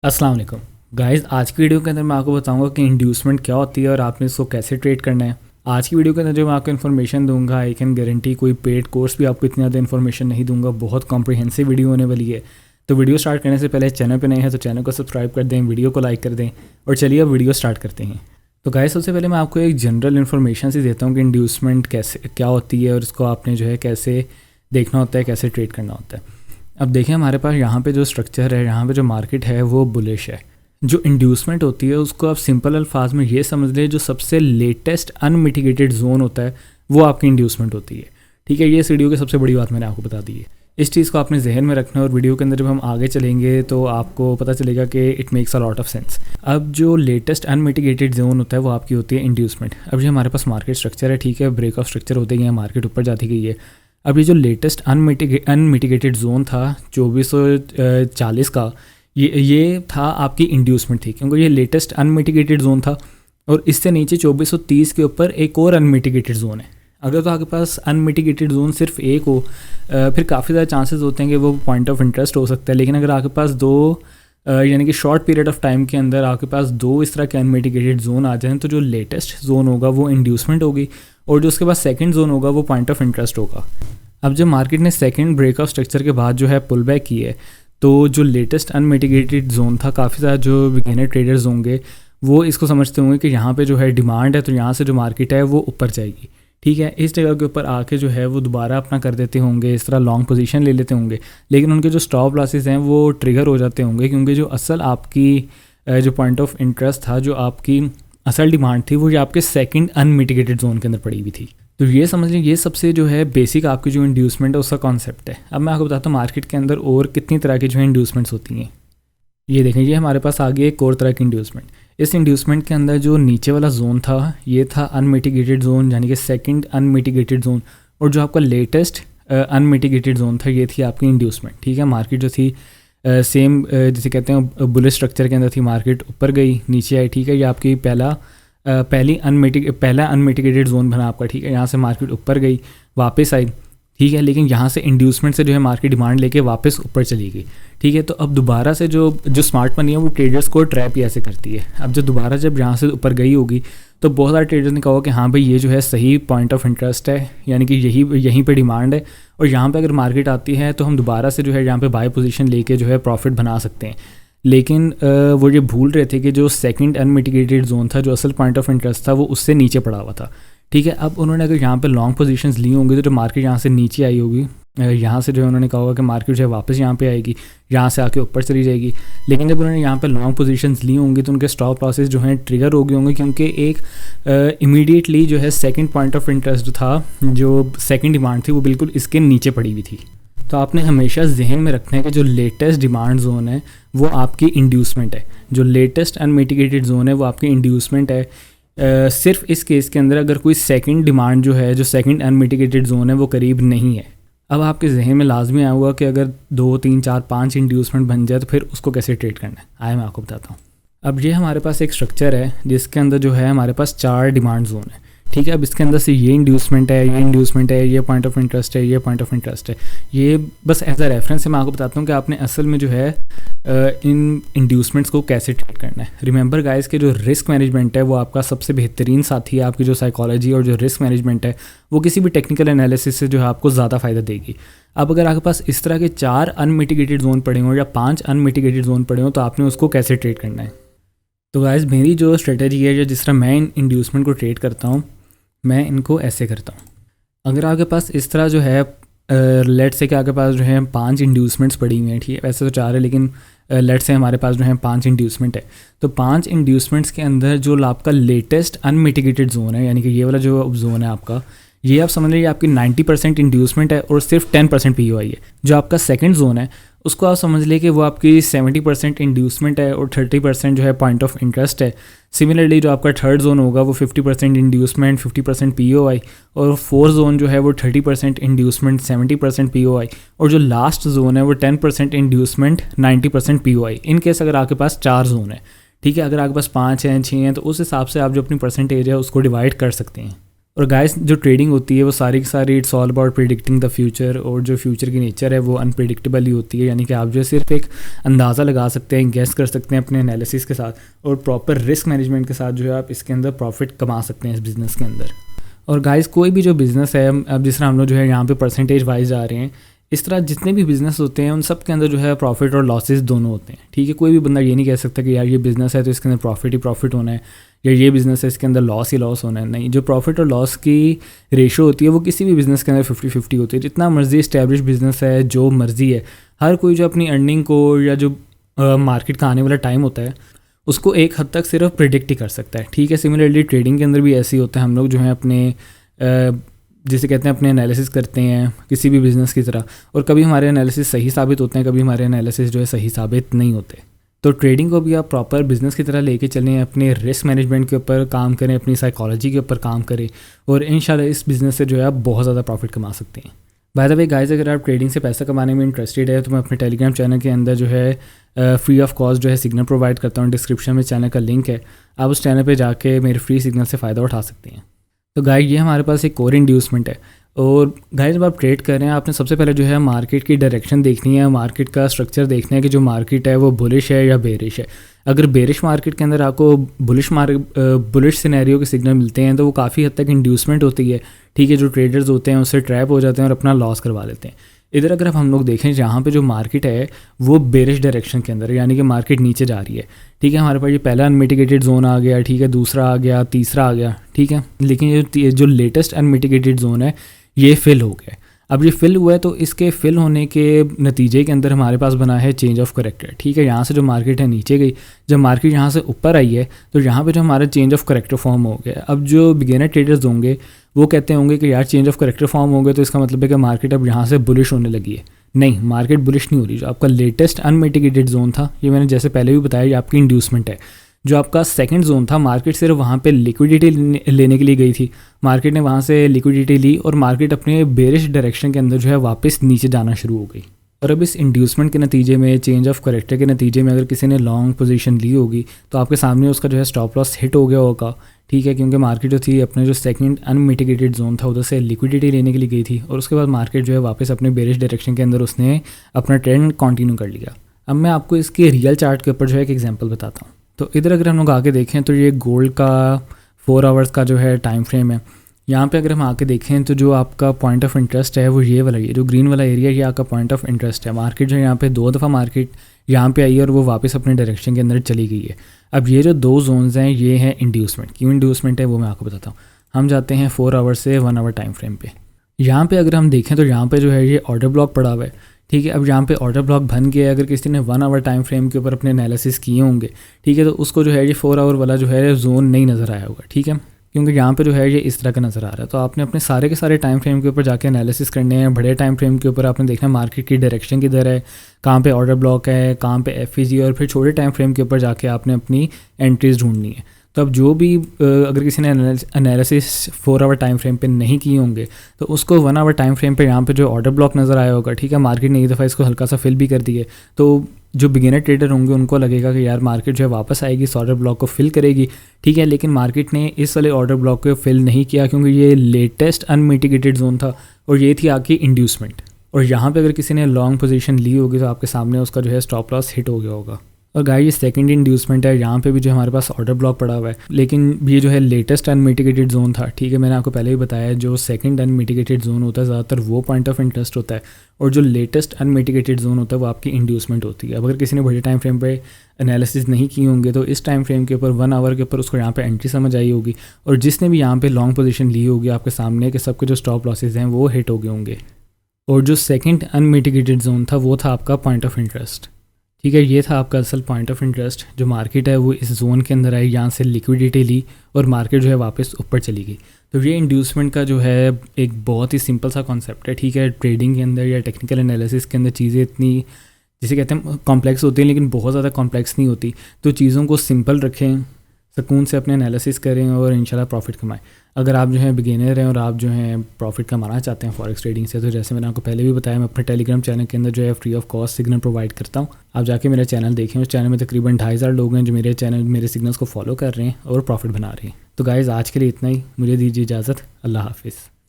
अस्सलाम वालेकुम गाइस। आज की वीडियो के अंदर मैं आपको बताऊंगा कि इंड्यूसमेंट क्या होती है और आपने इसको कैसे ट्रेड करना है। आज की वीडियो के अंदर जो मैं आपको इन्फॉर्मेशन दूंगा, आई कैन गारंटी कोई पेड कोर्स भी आपको इतनी ज़्यादा इन्फॉर्मेशन नहीं दूंगा। बहुत कॉम्प्रिहेंसिव वीडियो होने वाली है। तो वीडियो स्टार्ट करने से पहले चैनल पर नए हैं तो चैनल को सब्सक्राइब कर दें, वीडियो को लाइक कर दें और चलिए अब वीडियो स्टार्ट करते हैं। तो गाइस सबसे पहले मैं आपको एक जनरल इन्फॉर्मेशन सी देता हूँ कि इंड्यूसमेंट कैसे क्या होती है और इसको आपने जो है कैसे देखना होता है, कैसे ट्रेड करना होता है। अब देखें हमारे पास यहाँ पे जो स्ट्रक्चर है, यहाँ पे जो मार्केट है वो बुलिश है। जो इंड्यूसमेंट होती है उसको आप सिंपल अल्फाज में ये समझ लें, जो सबसे लेटेस्ट अनमिटिगेटेड जोन होता है वो आपकी इंड्यूसमेंट होती है। ठीक है, ये इस वीडियो की सबसे बड़ी बात मैंने आपको बता दी है। इस चीज़ को आपने जहन में रखना है और वीडियो के अंदर जब हम आगे चलेंगे तो आपको पता चलेगा कि it makes a lot of sense. अब जो लेटेस्ट अनमिटिगेटेड जोन होता है वो आपकी होती है इंड्यूसमेंट। अब ये हमारे पास मार्केट स्ट्रक्चर है, ठीक है, ब्रेक ऑफ स्ट्रक्चर होते गए, मार्केट ऊपर जाती गई है। अब ये जो लेटेस्ट अनमिटिगेटेड जोन था 2440 का, ये था आपकी इंड्यूसमेंट थी, क्योंकि ये लेटेस्ट अनमिटिगेटेड जोन था। और इससे नीचे 2430 के ऊपर एक और अनमिटिगेटेड जोन है। अगर तो आपके पास अनमिटिगेटेड जोन सिर्फ एक हो फिर काफ़ी ज़्यादा चांसेस होते हैं कि वो पॉइंट ऑफ इंटरेस्ट हो सकता है। लेकिन अगर आपके पास दो यानी कि शॉर्ट पीरियड ऑफ टाइम के अंदर आपके पास दो इस तरह के अनमिटिगेटेड जोन आ जाएँ तो जो लेटेस्ट जोन होगा वो इंड्यूसमेंट होगी और जो उसके बाद सेकंड जोन होगा वो पॉइंट ऑफ इंटरेस्ट होगा। अब जब मार्केट ने सेकंड ब्रेक ऑफ स्ट्रक्चर के बाद जो है पुल बैक की है तो जो लेटेस्ट अनमिटिगेटेड जोन था, काफ़ी ज़्यादा जो बिगिनर ट्रेडर्स होंगे वो इसको समझते होंगे कि यहाँ पे जो है डिमांड है तो यहाँ से जो मार्केट है वो ऊपर जाएगी। ठीक है, इस जगह के ऊपर आके जो है वो दोबारा अपना कर देते होंगे, इस तरह लॉन्ग पोजीशन ले लेते होंगे। लेकिन उनके जो स्टॉप लॉसेस हैं वो ट्रिगर हो जाते होंगे, क्योंकि जो असल आपकी जो पॉइंट ऑफ इंटरेस्ट था, जो आपकी असल डिमांड थी, वो ये आपके सेकंड अनमिटिगेटेड जोन के अंदर पड़ी हुई थी। तो ये समझ लें, ये सबसे जो है बेसिक आपकी जो इंड्यूसमेंट है उसका कॉन्सेप्ट है। अब मैं आपको बताता हूँ मार्केट के अंदर और कितनी तरह की जो है इंड्यूसमेंट्स होती हैं। ये देखें, ये हमारे पास आगे एक और तरह की इंड्यूसमेंट। इस इंड्यूसमेंट के अंदर जो नीचे वाला जोन था ये था अनमिटिगेटेड जोन, यानी कि सेकंड अनमिटिगेटेड जोन। और जो आपका लेटेस्ट अनमिटिगेटेड जोन था ये थी आपकी इंड्यूसमेंट। ठीक है, मार्केट जो थी सेम जैसे कहते हैं बुलिश स्ट्रक्चर के अंदर थी, मार्केट ऊपर गई नीचे आई। ठीक है, ये आपकी पहला अनमिटिगेटेड जोन बना आपका। ठीक है, यहाँ से मार्केट ऊपर गई वापस आई। ठीक है, लेकिन यहाँ से इंड्यूसमेंट से जो है मार्केट डिमांड लेके वापस ऊपर चली गई। ठीक है, तो अब दोबारा से जो स्मार्ट मनी है वो ट्रेडर्स को ट्रैप ही ऐसे करती है। अब जो दोबारा जब यहाँ से ऊपर गई होगी तो बहुत सारे ट्रेडर्स ने कहा कि हाँ भाई ये जो है सही पॉइंट ऑफ इंटरेस्ट है, यानी कि यहीं पे डिमांड है और यहाँ पे अगर मार्केट आती है तो हम दोबारा से जो है यहाँ पे बाय पोजीशन लेके जो है प्रॉफिट बना सकते हैं। लेकिन वो ये भूल रहे थे कि जो सेकंड अनमिटिगेटेड जोन था, जो असल पॉइंट ऑफ इंटरेस्ट था, वो उससे नीचे पड़ा हुआ था। ठीक है, अब उन्होंने अगर यहाँ पे लॉन्ग पोजीशंस ली होंगी तो जो मार्केट यहाँ से नीचे आई होगी, यहाँ से जो है उन्होंने कहा होगा कि मार्केट जो है वापस यहाँ पे आएगी, यहाँ से आके ऊपर चली जाएगी। लेकिन जब उन्होंने यहाँ पे लॉन्ग पोजीशंस ली होंगी तो उनके स्टॉप लॉसेस जो हैं ट्रिगर हो गए होंगे, क्योंकि एक इमीडिएटली जो है सेकंड पॉइंट ऑफ इंटरेस्ट था, जो सेकंड डिमांड थी, वो बिल्कुल इसके नीचे पड़ी हुई थी। तो आपने हमेशा जहन में रखना है कि जो लेटेस्ट डिमांड जोन है वो आपकी इंड्यूसमेंट है, जो लेटेस्ट अनमिटिगेटेड जोन है वो आपकी इंड्यूसमेंट है। सिर्फ इस केस के अंदर अगर कोई सेकंड डिमांड जो है, जो सेकंड अनमिटिगेटेड जोन है, वो करीब नहीं है। अब आपके जहन में लाजमी आया हुआ कि अगर 2, 3, 4, 5 इंड्यूसमेंट बन जाए तो फिर उसको कैसे ट्रेड करना है, आए मैं आपको बताता हूँ। अब ये हमारे पास एक स्ट्रक्चर है जिसके अंदर जो है हमारे पास 4 डिमांड जोन है। ठीक है, अब इसके अंदर से ये इंड्यूसमेंट है, ये इंड्यूसमेंट है, ये पॉइंट ऑफ इंटरेस्ट है, ये पॉइंट ऑफ इंटरेस्ट है। ये बस एज अ रेफरेंस है, मैं आपको बताता हूँ कि आपने असल में जो है इन इंड्यूसमेंट्स को कैसे ट्रेड करना है। रिमेंबर गाइस कि जो रिस्क मैनेजमेंट है वो आपका सबसे बेहतरीन साथी है। आपकी जो साइकोलॉजी और जो रिस्क मैनेजमेंट है वो किसी भी टेक्निकल एनालिसिस से जो है आपको ज़्यादा फ़ायदा देगी। अब अगर आपके पास इस तरह के 4 अनमिटिगेटेड जोन पड़े हों या 5 अनमिटिगेटेड जोन पड़े हों तो आपने उसको कैसे ट्रेड करना है। तो गाइस मेरी जो स्ट्रेटजी है, या जिस तरह मैं इन इंड्यूसमेंट को ट्रेड करता हूँ, मैं इनको ऐसे करता हूँ। अगर आपके पास इस तरह जो है लेट से कि आपके पास जो है 5 इंड्यूसमेंट्स पड़ी हुई हैं, ठीक है, वैसे तो 4 है लेकिन लेट से हमारे पास जो है 5 इंड्यूसमेंट है। तो 5 इंड्यूसमेंट्स के अंदर जो आपका लेटेस्ट अनमिटिगेटेड जोन है, यानी कि ये वाला जो जोन है आपका, ये आप समझ लीजिए आपकी 90% इंड्यूसमेंट है और सिर्फ 10% POI है। जो आपका सेकंड जोन है उसको आप समझ लीजिए कि वो आपकी 70% इंड्यूसमेंट है और 30% जो है पॉइंट ऑफ इंटरेस्ट है। सिमिलरली जो आपका थर्ड जोन होगा वो 50% इंड्यूसमेंट, 50% POI, और फोर्थ जोन जो है वो 30% इंड्यूसमेंट, 70% POI, और जो लास्ट जोन है वो 10% इंड्यूसमेंट, 90% POI। इन केस अगर आपके पास 4 जोन है, ठीक है, अगर आपके पास 5 हैं, 6 हैं, तो उस हिसाब से आप जो अपनी परसेंटेज है उसको डिवाइड कर सकते हैं। और गाइस जो ट्रेडिंग होती है वो सारी की सारी it's all about predicting the future, और जो फ्यूचर की नेचर है वो अनप्रिडिक्टेबल ही होती है। यानी कि आप जो है सिर्फ एक अंदाज़ा लगा सकते हैं, गेस कर सकते हैं अपने एनालिसिस के साथ, और प्रॉपर रिस्क मैनेजमेंट के साथ जो है आप इसके अंदर प्रॉफिट कमा सकते हैं इस बिज़नेस के अंदर। और गाइस कोई भी जो बिज़नेस है, अब जिस तरह हम लोग जो है यहाँ पे परसेंटेज वाइज जा रहे हैं, इस तरह जितने भी बिज़नेस होते हैं उन सब के अंदर जो है प्रॉफिट और लॉसेस दोनों होते हैं। ठीक है, कोई भी बंदा ये नहीं कह सकता कि यार ये बिज़नेस है तो इसके अंदर प्रॉफिट ही प्रॉफिट होना है, या ये बिज़नेस है इसके अंदर लॉस ही लॉस होना है। नहीं, जो प्रॉफिट और लॉस की रेशो होती है वो किसी भी बिज़नेस के अंदर 50-50 होती है। जितना मर्जी इस्टेब्लिश बिज़नेस है, जो मर्जी है, हर कोई जो अपनी अर्निंग को या जो मार्केट का आने वाला टाइम होता है उसको एक हद तक सिर्फ प्रिडिक्ट ही कर सकता है। ठीक है, सिमिलरली ट्रेडिंग के अंदर भी ऐसे ही होता है। हम लोग जो है अपने जिसे कहते हैं अपने एनालिसिस करते हैं किसी भी बिज़नेस की तरह, और कभी हमारे एनालिसिस सही साबित होते हैं, कभी हमारे एनालिसिस जो है सही साबित नहीं होते। तो ट्रेडिंग को भी आप प्रॉपर बिज़नेस की तरह लेके चलें, अपने रिस्क मैनेजमेंट के ऊपर काम करें, अपनी साइकोलॉजी के ऊपर काम करें, और इंशाल्लाह इस बिज़नेस से जो है आप बहुत ज़्यादा प्रॉफिट कमा सकते हैं। बाय द वे गाइस, अगर आप ट्रेडिंग से पैसा कमाने में इंटरेस्टेड है तो मैं अपने टेलीग्राम चैनल के अंदर जो है फ्री ऑफ कॉस्ट जो है सिग्नल प्रोवाइड करता हूँ। डिस्क्रिप्शन में चैनल का लिंक है, आप उस चैनल पे जाके मेरे फ्री सिग्नल से फ़ायदा उठा सकते हैं। तो गाइस ये हमारे पास एक कोर इंड्यूसमेंट है, और गाइस जब आप ट्रेड कर रहे हैं आपने सबसे पहले जो है मार्केट की डायरेक्शन देखनी है, मार्केट का स्ट्रक्चर देखना है कि जो मार्केट है वो बुलिश है या बेरिश है। अगर बेरिश मार्केट के अंदर आपको बुलिश सिनेरियो के सिग्नल मिलते हैं तो वो काफ़ी हद तक इंड्यूसमेंट होती है। ठीक है, जो ट्रेडर्स होते हैं उससे ट्रैप हो जाते हैं और अपना लॉस करवा लेते हैं। इधर अगर हम लोग देखें जहाँ पे जो मार्केट है वो बेरिश डायरेक्शन के अंदर, यानी कि मार्केट नीचे जा रही है। ठीक है, हमारे पास ये पहला अनमिटिगेटेड जोन आ गया, ठीक है, दूसरा आ गया, तीसरा आ गया, ठीक है, लेकिन ये जो लेटेस्ट अनमिटिगेटेड जोन है ये फिल हो गया। अब ये फिल हुआ है तो इसके फिल होने के नतीजे के अंदर हमारे पास बना है चेंज ऑफ करेक्टर। ठीक है, यहाँ से जो मार्केट है नीचे गई, जब मार्केट यहाँ से ऊपर आई है तो यहाँ पे जो हमारा चेंज ऑफ करेक्टर फॉर्म हो गया। अब जो बिगिनर ट्रेडर्स होंगे वो कहते होंगे कि यार चेंज ऑफ करेक्टर फॉर्म हो गया तो इसका मतलब है कि मार्केट अब यहाँ से बुलिश होने लगी है। नहीं, मार्केट बुलिश नहीं हो रही। जो आपका लेटेस्ट अनमिटिगेटेड जोन था, ये मैंने जैसे पहले भी बताया, ये आपकी इंड्यूसमेंट है। जो आपका सेकंड जोन था, मार्केट सिर्फ वहाँ पे लिक्विडिटी लेने के लिए गई थी, मार्केट ने वहाँ से लिक्विडिटी ली और मार्केट अपने बेरिश डायरेक्शन के अंदर जो है वापस नीचे जाना शुरू हो गई। और अब इस इंड्यूसमेंट के नतीजे में, चेंज ऑफ करेक्टर के नतीजे में अगर किसी ने लॉन्ग पोजीशन ली होगी तो आपके सामने उसका जो है स्टॉप लॉस हिट हो गया होगा। ठीक है, क्योंकि मार्केट जो थी अपने जो सेकंड अनमिटिगेटेड जोन था उधर से लिक्विडिटी लेने के लिए गई थी, और उसके बाद मार्केट जो है वापस अपने बेरिश डायरेक्शन के अंदर उसने अपना ट्रेंड कंटिन्यू कर लिया। अब मैं आपको इसके रियल चार्ट के ऊपर जो है एक एग्जांपल बताता हूँ। तो इधर अगर हम लोग आके देखें तो ये गोल्ड का 4 आवर्स का जो है टाइम फ्रेम है। यहाँ पे अगर हम आके देखें तो जो आपका पॉइंट ऑफ इंटरेस्ट है वो ये वाला, ये जो ग्रीन वाला एरिया, ये आपका पॉइंट ऑफ इंटरेस्ट है। मार्केट जो है यहाँ पे 2 दफ़ा मार्केट यहाँ पे आई है और वो वापस अपने डायरेक्शन के अंदर चली गई है। अब ये जो 2 जोन्स हैं ये हैं इंड्यूसमेंट। क्यों इंड्यूसमेंट है वो मैं आपको बताता हूँ। हम जाते हैं 4 आवर्स से 1 आवर टाइम फ्रेम पे। यहाँ पे अगर हम देखें तो यहाँ पे जो है ये ऑर्डर ब्लॉक पड़ा हुआ है। ठीक है, अब यहाँ पे ऑर्डर ब्लॉक बन गया है। अगर किसी ने 1 आवर टाइम फ्रेम के ऊपर अपने एनालिसिस किए होंगे, ठीक है, तो उसको जो है ये 4 आवर वाला जो है जोन नहीं नज़र आया होगा। ठीक है, क्योंकि यहाँ पे जो है ये इस तरह का नज़र आ रहा है। तो आपने अपने सारे के सारे टाइम फ्रेम के ऊपर जाके एनालिसिस करने हैं। बड़े टाइम फ्रेम के ऊपर आपने देखना मार्केट की डायरेक्शन किधर है, कहाँ पे ऑर्डर ब्लॉक है, कहाँ पे एफईजी, और फिर छोटे टाइम फ्रेम के ऊपर जाके आपने अपनी एंट्रीज ढूंढनी है। तो अब जो भी अगर किसी ने एनालिसिस 4 आवर टाइम फ्रेम पे नहीं किए होंगे तो उसको 1 आवर टाइम फ्रेम पे यहाँ पे जो ऑर्डर ब्लॉक नज़र आया होगा, ठीक है, मार्केट ने एक दफ़ा इसको हल्का सा फिल भी कर दिए, तो जो बिगिनर ट्रेडर होंगे उनको लगेगा कि यार मार्केट जो है वापस आएगी, इस ऑर्डर ब्लॉक को फिल करेगी। ठीक है, लेकिन मार्केट ने इस वाले ऑर्डर ब्लॉक को फिल नहीं किया क्योंकि ये लेटेस्ट अनमिटिगेटेड जोन था और ये थी आपकी इंड्यूसमेंट। और यहाँ पे अगर किसी ने लॉन्ग पोजीशन ली होगी तो आपके सामने उसका जो है स्टॉप लॉस हिट हो गया होगा। और गाइस ये सेकंड इंड्यूसमेंट है, यहाँ पे भी जो हमारे पास ऑर्डर ब्लॉक पड़ा हुआ है, लेकिन ये जो है लेटेस्ट अनमिटिगेटेड जोन था। ठीक है, मैंने आपको पहले ही बताया जो सेकंड अनमिटिगेटेड जोन होता है ज़्यादातर वो पॉइंट ऑफ इंटरेस्ट होता है, और जो लेटेस्ट अनमिटिगेटेड जोन होता है वो आपकी इंड्यूसमेंट होती है। अब अगर किसी ने बड़े टाइम फ्रेम पे एनालिसिस नहीं की होंगे तो इस टाइम फ्रेम के ऊपर 1 आवर के ऊपर उसको यहाँ पे एंट्री समझ आई होगी, और जिसने भी यहाँ पे लॉन्ग पोजीशन ली होगी आपके सामने के सबके जो स्टॉप लॉसेज हैं वो हिट हो गए होंगे। और जो सेकंड अनमिटिगेटेड जोन था वो था आपका पॉइंट ऑफ इंटरेस्ट। ठीक है, ये था आपका असल पॉइंट ऑफ इंटरेस्ट। जो मार्केट है वो इस जोन के अंदर आई, यहाँ से लिक्विडिटी ली और मार्केट जो है वापस ऊपर चली गई। तो ये इंड्यूसमेंट का जो है एक बहुत ही सिंपल सा कॉन्सेप्ट है। ठीक है, ट्रेडिंग के अंदर या टेक्निकल एनालिसिस के अंदर चीज़ें इतनी जिसे कहते हैं कॉम्प्लेक्स होती हैं, लेकिन बहुत ज़्यादा कॉम्प्लेक्स नहीं होती। तो चीज़ों को सिंपल रखें, सुकून से अपने एनालिसिस करें और इंशाल्लाह प्रॉफिट कमाएं। अगर आप जो है बिगिनर हैं और आप जो है प्रॉफिट कमाना चाहते हैं फॉरेक्स ट्रेडिंग से, तो जैसे मैंने आपको पहले भी बताया, मैं अपने टेलीग्राम चैनल के अंदर जो है free of cost signal provide करता हूँ। आप जाके मेरा चैनल देखें, उस चैनल में तकरीबन 2500 लोग हैं जो मेरे सिग्नल्स को फॉलो कर रहे हैं और प्रॉफिट बना रहे हैं। तो गाइज़ आज के लिए इतना ही, मुझे दीजिए इजाज़त, अल्लाह हाफिज़।